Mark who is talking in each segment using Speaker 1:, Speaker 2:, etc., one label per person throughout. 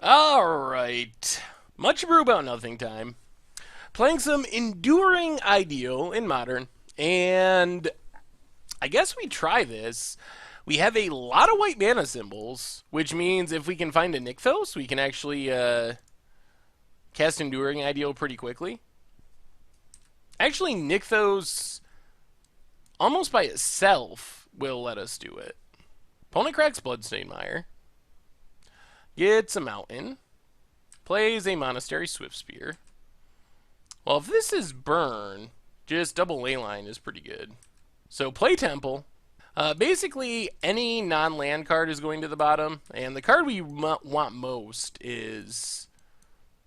Speaker 1: Alright. Much brew about nothing time. Playing some Enduring Ideal in Modern. And I guess we try this. We have a lot of white mana symbols, which means if we can find a Nykthos, we can actually cast Enduring Ideal pretty quickly. Actually, Nykthos, almost by itself, will let us do it. Opponent cracks Bloodstained Mire. Gets a mountain. Plays a Monastery Swiftspear. Well, if this is burn, just double Leyline is pretty good. So play Temple. Basically, any non-land card is going to the bottom, and the card we want most is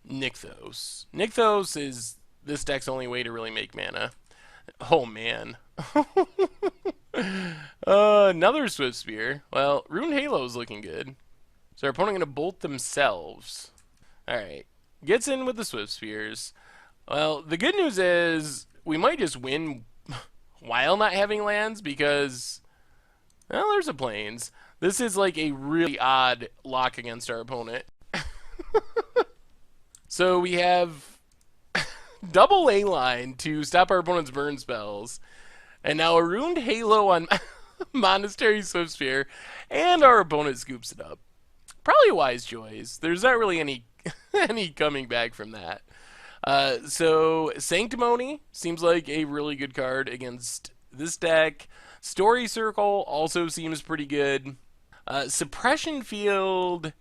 Speaker 1: Nykthos. Nykthos is this deck's only way to really make mana. Oh, man. Another Swiftspear. Well, Rune Halo is looking good. So our opponent going to bolt themselves. Alright. Gets in with the Swiftspears. Well, the good news is we might just win while not having lands because, well, there's a Plains. This is like a really odd lock against our opponent. So we have double A line to stop our opponent's burn spells, and now a Ruined Halo on Monastery Swiftspear, and our opponent scoops it up. Probably a wise choice. There's not really any any coming back from that. So Sanctimony seems like a really good card against this deck. Story Circle also seems pretty good. Suppression Field,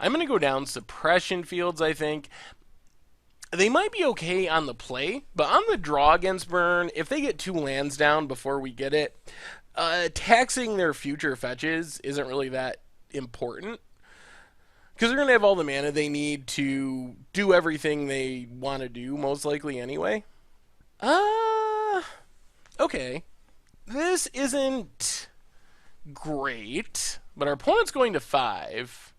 Speaker 1: I'm going to go down Suppression Fields, I think. They might be okay on the play, but on the draw against Burn, if they get 2 lands down before we get it, taxing their future fetches isn't really that important. Because they're going to have all the mana they need to do everything they want to do, most likely anyway. Okay. This isn't great, but our opponent's going to 5.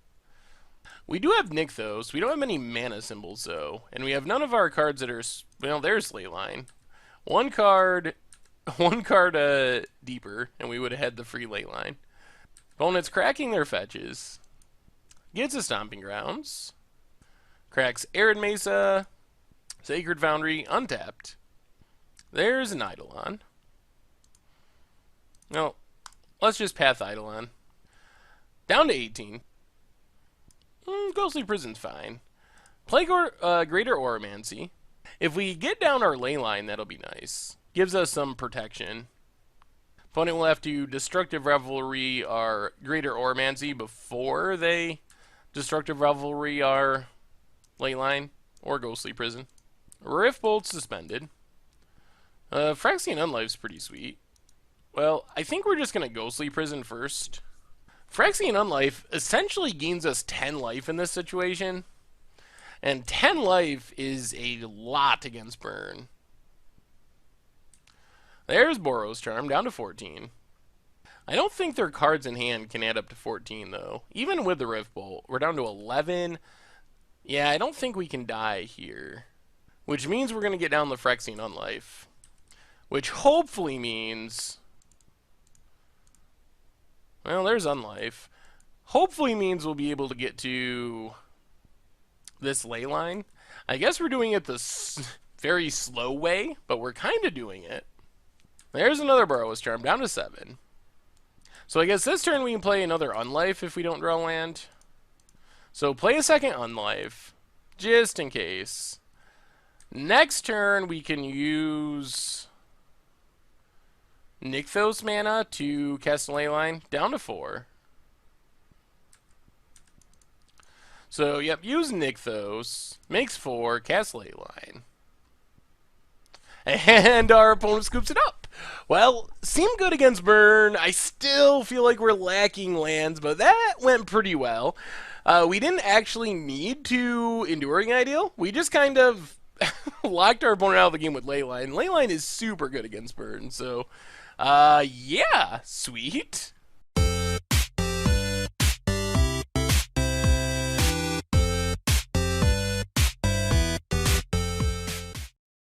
Speaker 1: We do have Nykthos. We don't have many mana symbols, though. And we have none of our cards that are... Well, there's Leyline. One card deeper, and we would have had the free Leyline. Opponent's cracking their fetches. Gets a Stomping Grounds. Cracks Arid Mesa. Sacred Foundry, untapped. There's an Eidolon. No, let's just Path Eidolon. Down to 18. Ghostly Prison's fine. Play Greater Oromancy. If we get down our Leyline, that'll be nice. Gives us some protection. Opponent will have to Destructive Revelry our Greater Oromancy before they Destructive Revelry our Leyline or Ghostly Prison. Rift Bolt suspended. Phyrexian Unlife's pretty sweet. Well, I think we're just going to Ghostly Prison first. Phyrexian Unlife essentially gains us 10 life in this situation. And 10 life is a lot against Burn. There's Boros Charm, down to 14. I don't think their cards in hand can add up to 14, though. Even with the Rift Bolt, we're down to 11. Yeah, I don't think we can die here. Which means we're going to get down the Phyrexian Unlife. Which hopefully means... Well, there's Unlife. Hopefully means we'll be able to get to this Leyline. I guess we're doing it the very slow way, but we're kind of doing it. There's another Boros Charm, down to 7. So I guess this turn we can play another Unlife if we don't draw land. So play a second Unlife, just in case. Next turn we can use Nykthos mana to cast Leyline, down to 4. So, yep, use Nykthos, makes 4, cast Leyline. And our opponent scoops it up. Well, seemed good against Burn. I still feel like we're lacking lands, but that went pretty well. We didn't actually need to Enduring Ideal. We just kind of locked our opponent out of the game with Leyline. Leyline is super good against Burn, so... yeah, sweet.